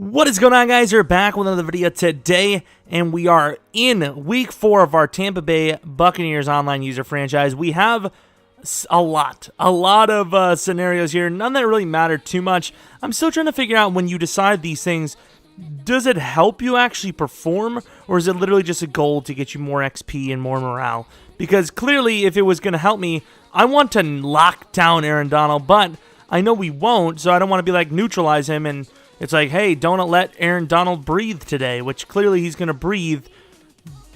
What is going on, guys? We're back with another video today, and we are in week 4 of our Tampa Bay Buccaneers online user franchise. We have a lot of scenarios here, none that really matter too much. I'm still trying to figure out, when you decide these things, does it help you actually perform, or is it literally just a goal to get you more XP and more morale? Because clearly, if it was going to help me, I want to lock down Aaron Donald, but I know we won't, so I don't want to be like neutralize him and it's like, hey, don't let Aaron Donald breathe today, which clearly he's going to breathe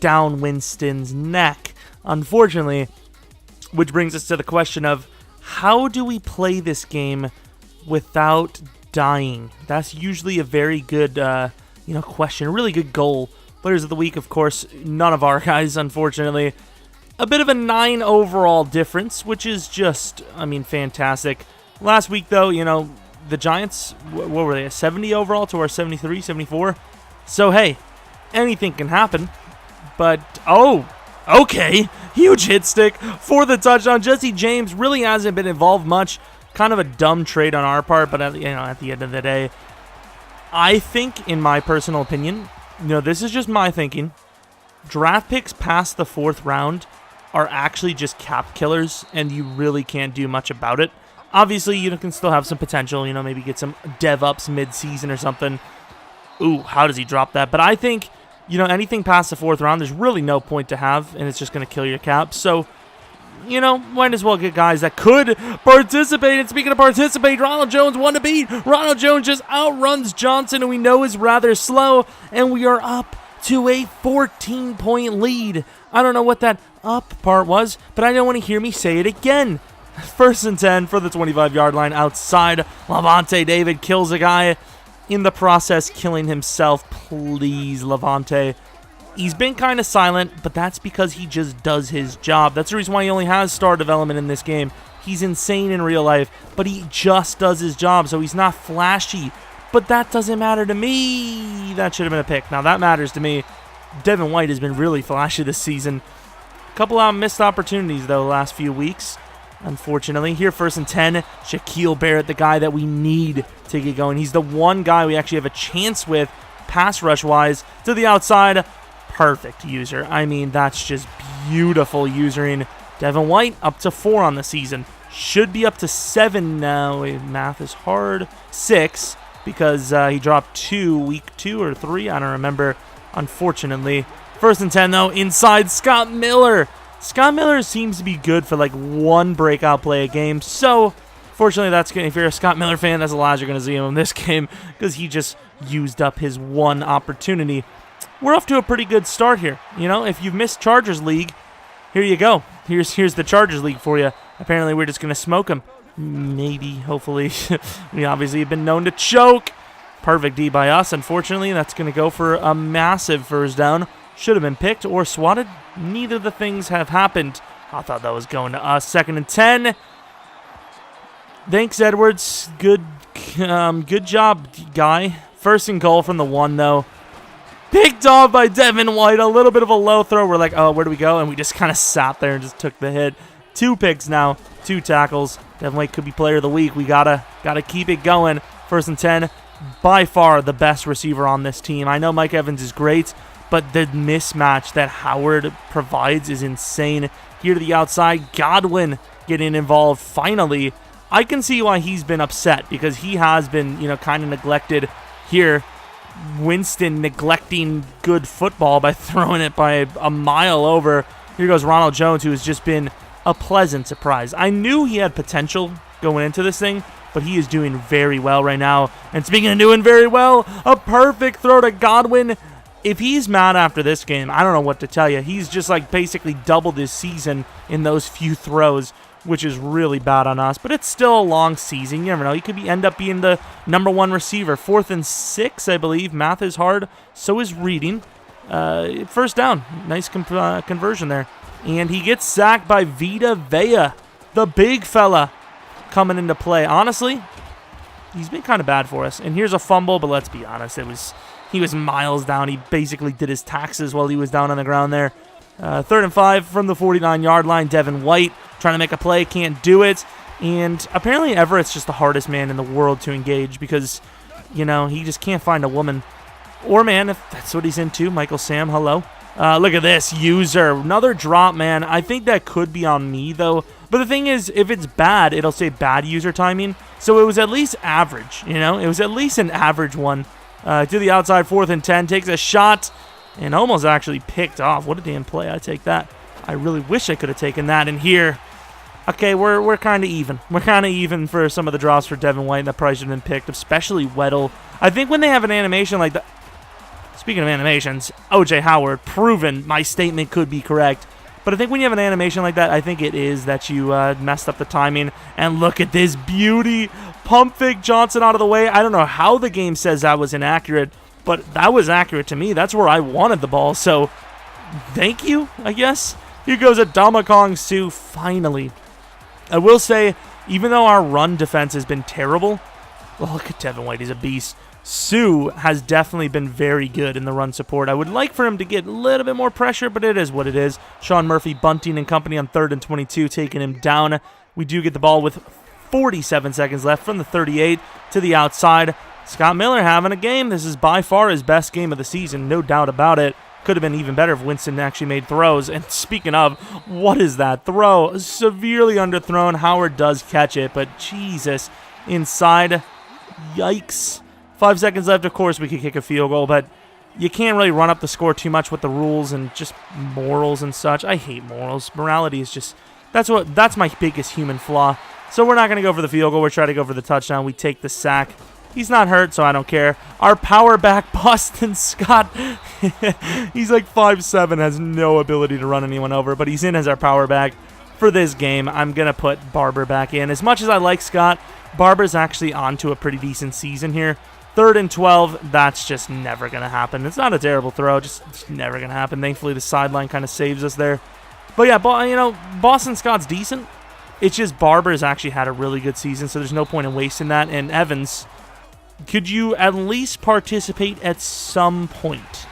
down Winston's neck, unfortunately. Which brings us to the question of, how do we play this game without dying? That's usually a very good, question, a really good goal. Players of the week, of course, none of our guys, unfortunately. A bit of a 9 overall difference, which is just, fantastic. Last week, though, the Giants, what were they, a 70 overall to our 73, 74? So, hey, anything can happen. But, okay, huge hit stick for the touchdown. Jesse James really hasn't been involved much. Kind of a dumb trade on our part, but at the end of the day, I think, in my personal opinion, this is just my thinking, draft picks past the 4th round are actually just cap killers, and you really can't do much about it. Obviously, you can still have some potential, maybe get some dev ups mid-season or something. Ooh, how does he drop that? But I think, anything past the 4th round, there's really no point to have, and it's just going to kill your cap. So, might as well get guys that could participate. And speaking of participate, Ronald Jones won to beat. Ronald Jones just outruns Johnson, who we know is rather slow, and we are up to a 14-point lead. I don't know what that up part was, but I don't want to hear me say it again. 1st and 10 for the 25-yard line outside. Levante David kills a guy, in the process killing himself. Please, Levante. He's been kind of silent, but that's because he just does his job. That's the reason why he only has star development in this game. He's insane in real life, but he just does his job, so he's not flashy. But that doesn't matter to me. That should have been a pick. Now that matters to me. Devin White has been really flashy this season. A couple of missed opportunities, though, the last few weeks. Unfortunately, here 1st and 10, Shaquille Barrett, the guy that we need to get going. He's the one guy we actually have a chance with, pass rush-wise, to the outside. Perfect user. That's just beautiful usering. Devin White up to 4 on the season. Should be up to 7 now. Math is hard. 6, because he dropped 2, week 2 or 3, I don't remember, unfortunately. 1st and 10, though, inside Scott Miller. Scott Miller seems to be good for like one breakout play a game. So, fortunately, that's good. If you're a Scott Miller fan, that's the last you're going to see him in this game, because he just used up his one opportunity. We're off to a pretty good start here. If you've missed Chargers League, here you go. Here's the Chargers League for you. Apparently, we're just going to smoke them. Maybe, hopefully. We obviously have been known to choke. Perfect D by us. Unfortunately, that's going to go for a massive 1st down. Should have been picked or swatted. Neither of the things have happened. I thought that was going to us. 2nd and 10. Thanks, Edwards. Good job, guy. 1st and goal from the 1, though. Picked off by Devin White. A little bit of a low throw. We're like, oh, where do we go? And we just kind of sat there and just took the hit. 2 picks now. 2 tackles. Devin White could be player of the week. We gotta keep it going. 1st and 10. By far the best receiver on this team. I know Mike Evans is great, but the mismatch that Howard provides is insane. Here to the outside, Godwin getting involved finally. I can see why he's been upset, because he has been, kind of neglected here. Winston neglecting good football by throwing it by a mile over. Here goes Ronald Jones, who has just been a pleasant surprise. I knew he had potential going into this thing, but he is doing very well right now. And speaking of doing very well, a perfect throw to Godwin. If he's mad after this game, I don't know what to tell you. He's just basically doubled his season in those few throws, which is really bad on us. But it's still a long season. You never know. He could end up being the number 1 receiver. 4th and 6, I believe. Math is hard. So is reading. 1st down. Nice conversion there. And he gets sacked by Vita Vea, the big fella, coming into play. Honestly, he's been kind of bad for us. And here's a fumble, but let's be honest. He was miles down. He basically did his taxes while he was down on the ground there. 3rd and 5 from the 49-yard line. Devin White trying to make a play, can't do it. And apparently Everett's just the hardest man in the world to engage, because You know, he just can't find a woman or man, if that's what he's into. Michael Sam, hello. Look at this user. Another drop, man. I think that could be on me, though. But the thing is, if it's bad, it'll say bad user timing. So it was at least average, you know? It was at least an average one. To the outside, 4th and 10. Takes a shot and almost actually picked off. What a damn play. I take that. I really wish I could have taken that. And here, okay, we're kind of even. We're kind of even for some of the drops for Devin White that probably should have been picked, especially Weddle. I think when they have an animation like that, speaking of animations, OJ Howard, proven my statement could be correct. But I think when you have an animation like that, I think it is that you messed up the timing. And look at this beauty. Pump fake Johnson out of the way. I don't know how the game says that was inaccurate, but that was accurate to me. That's where I wanted the ball. So thank you, I guess. Here goes a Damakong Sue, finally. I will say, even though our run defense has been terrible, well, look at Devin White, he's a beast. Sue has definitely been very good in the run support. I would like for him to get a little bit more pressure, but it is what it is. Sean Murphy, Bunting and company on 3rd and 22, taking him down. We do get the ball with 47 seconds left from the 38 to the outside. Scott Miller having a game. This is by far his best game of the season, no doubt about it. Could have been even better if Winston actually made throws. And speaking of, what is that throw? Severely underthrown. Howard does catch it, but Jesus, inside. Yikes. 5 seconds left. Of course, we could kick a field goal, but you can't really run up the score too much with the rules and just morals and such. I hate morals. Morality is just, that's my biggest human flaw. So we're not going to go for the field goal. We're trying to go for the touchdown. We take the sack. He's not hurt, so I don't care. Our power back, Boston Scott. He's like 5'7", has no ability to run anyone over, but he's in as our power back for this game. I'm going to put Barber back in. As much as I like Scott, Barber's actually on to a pretty decent season here. 3rd and 12, that's just never going to happen. It's not a terrible throw, just never going to happen. Thankfully, the sideline kind of saves us there. But yeah, you know, Boston Scott's decent. It's just Barber's actually had a really good season, so there's no point in wasting that. And Evans, could you at least participate at some point?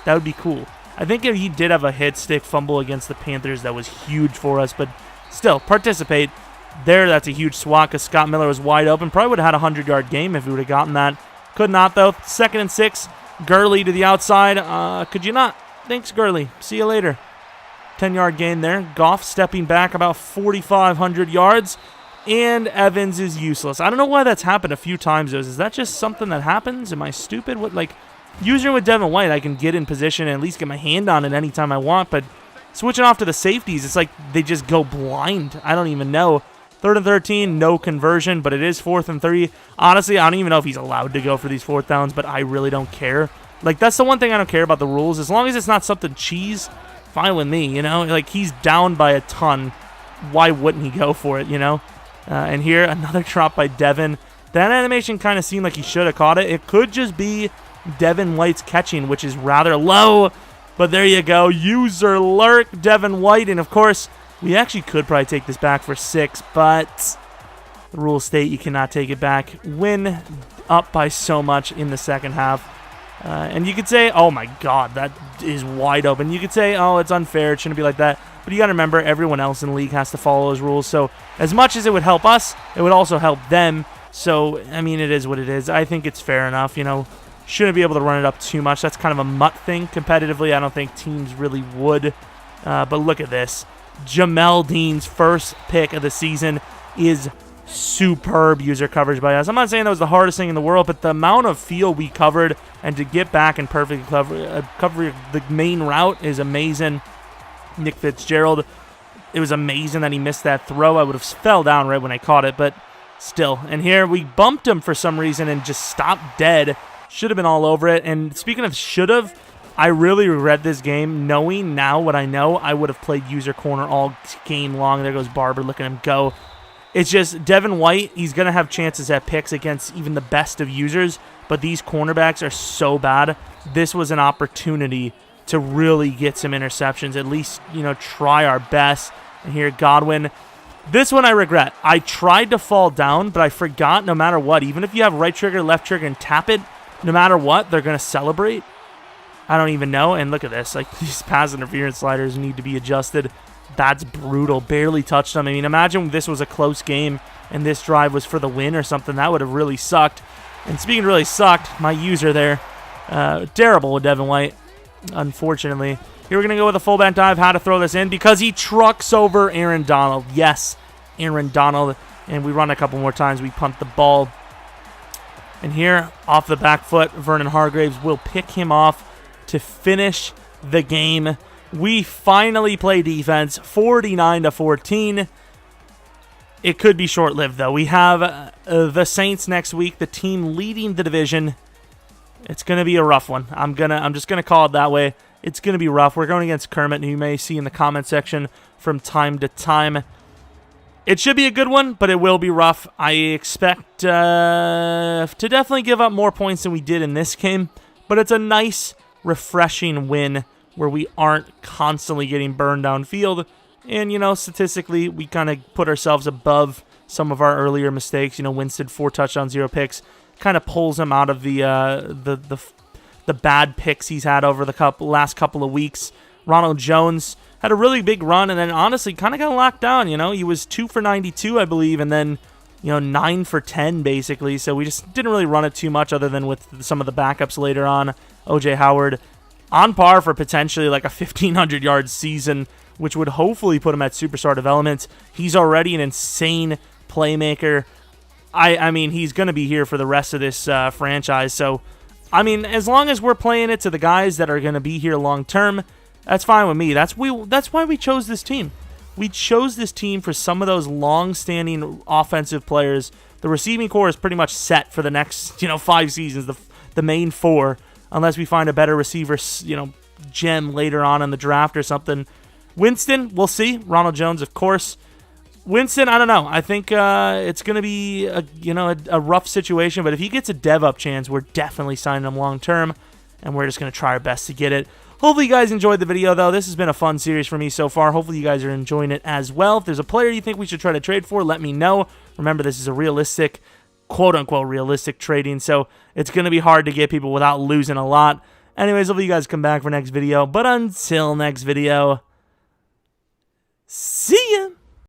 That would be cool. I think if he did have a hit stick fumble against the Panthers, that was huge for us, but still, participate. There, that's a huge swat because Scott Miller was wide open. Probably would have had a 100-yard game if he would have gotten that. Could not, though. 2nd and 6. Gurley to the outside. Could you not? Thanks, Gurley. See you later. 10-yard gain there. Goff stepping back about 4,500 yards. And Evans is useless. I don't know why that's happened a few times, though. Is that just something that happens? Am I stupid? What, like, usually with Devin White, I can get in position and at least get my hand on it anytime I want. But switching off to the safeties, it's like they just go blind. I don't even know. 3rd and 13, no conversion, but it is 4th and 3. Honestly, I don't even know if he's allowed to go for these 4th downs, but I really don't care. Like, that's the one thing I don't care about the rules. As long as it's not something cheese, fine with me, you know? Like, he's down by a ton. Why wouldn't he go for it, you know? And here, another drop by Devin. That animation kind of seemed like he should have caught it. It could just be Devin White's catching, which is rather low. But there you go. User lurk, Devin White. And, of course, we actually could probably take this back for 6, but the rules state you cannot take it back. Win up by so much in the second half. And you could say, oh my God, that is wide open. You could say, oh, it's unfair. It shouldn't be like that. But you got to remember, everyone else in the league has to follow those rules. So as much as it would help us, it would also help them. So, I mean, it is what it is. I think it's fair enough, you know. Shouldn't be able to run it up too much. That's kind of a mutt thing competitively. I don't think teams really would. But look at this. Jamel Dean's first pick of the season is superb user coverage by us. I'm not saying that was the hardest thing in the world, but the amount of field we covered and to get back and perfectly cover the main route is amazing. Nick Fitzgerald, it was amazing that he missed that throw. I would have fell down right when I caught it, but still. And here we bumped him for some reason and just stopped dead. Should have been all over it. And speaking of should have, I really regret this game. Knowing now what I know, I would have played user corner all game long. There goes Barber, look at him go. It's just Devin White, he's going to have chances at picks against even the best of users, but these cornerbacks are so bad. This was an opportunity to really get some interceptions, at least, you know, try our best. And here, Godwin. This one I regret. I tried to fall down, but I forgot no matter what. Even if you have right trigger, left trigger, and tap it, no matter what, they're going to celebrate. I don't even know. And look at this. Like, these pass interference sliders need to be adjusted. That's brutal. Barely touched them. I mean, imagine this was a close game and this drive was for the win or something. That would have really sucked. And speaking of really sucked, my user there, terrible with Devin White, unfortunately. Here we're going to go with a fullback dive, how to throw this in, because he trucks over Aaron Donald. Yes, Aaron Donald. And we run a couple more times. We punt the ball. And here, off the back foot, Vernon Hargraves will pick him off to finish the game. We finally play defense, 49-14. It could be short-lived, though. We have the Saints next week, the team leading the division. It's going to be a rough one. I'm just going to call it that way. It's going to be rough. We're going against Kermit, who you may see in the comment section from time to time. It should be a good one, but it will be rough. I expect to definitely give up more points than we did in this game, but it's a nice, refreshing win where we aren't constantly getting burned downfield. And, statistically, we kind of put ourselves above some of our earlier mistakes. Winston, 4 touchdowns, 0 picks, kind of pulls him out of the bad picks he's had over the last couple of weeks. Ronald Jones had a really big run, and then honestly kind of got locked down. He was 2 for 92, I believe, and then 9 for 10 basically. So we just didn't really run it too much, other than with some of the backups later on. OJ Howard on par for potentially like a 1,500-yard season, which would hopefully put him at superstar development. He's already an insane playmaker. I mean, he's going to be here for the rest of this franchise. So, I mean, as long as we're playing it to the guys that are going to be here long term, that's fine with me. That's why we chose this team. We chose this team for some of those long-standing offensive players. The receiving core is pretty much set for the next 5 seasons, the main 4, unless we find a better receiver gem later on in the draft or something. Winston, we'll see. Ronald Jones, of course. Winston, I don't know. I think it's going to be a rough situation, but if he gets a dev-up chance, we're definitely signing him long-term, and we're just going to try our best to get it. Hopefully you guys enjoyed the video, though. This has been a fun series for me so far. Hopefully you guys are enjoying it as well. If there's a player you think we should try to trade for, let me know. Remember, this is a realistic, quote-unquote realistic trading, so it's going to be hard to get people without losing a lot. Anyways, hopefully you guys come back for next video, but until next video, see ya!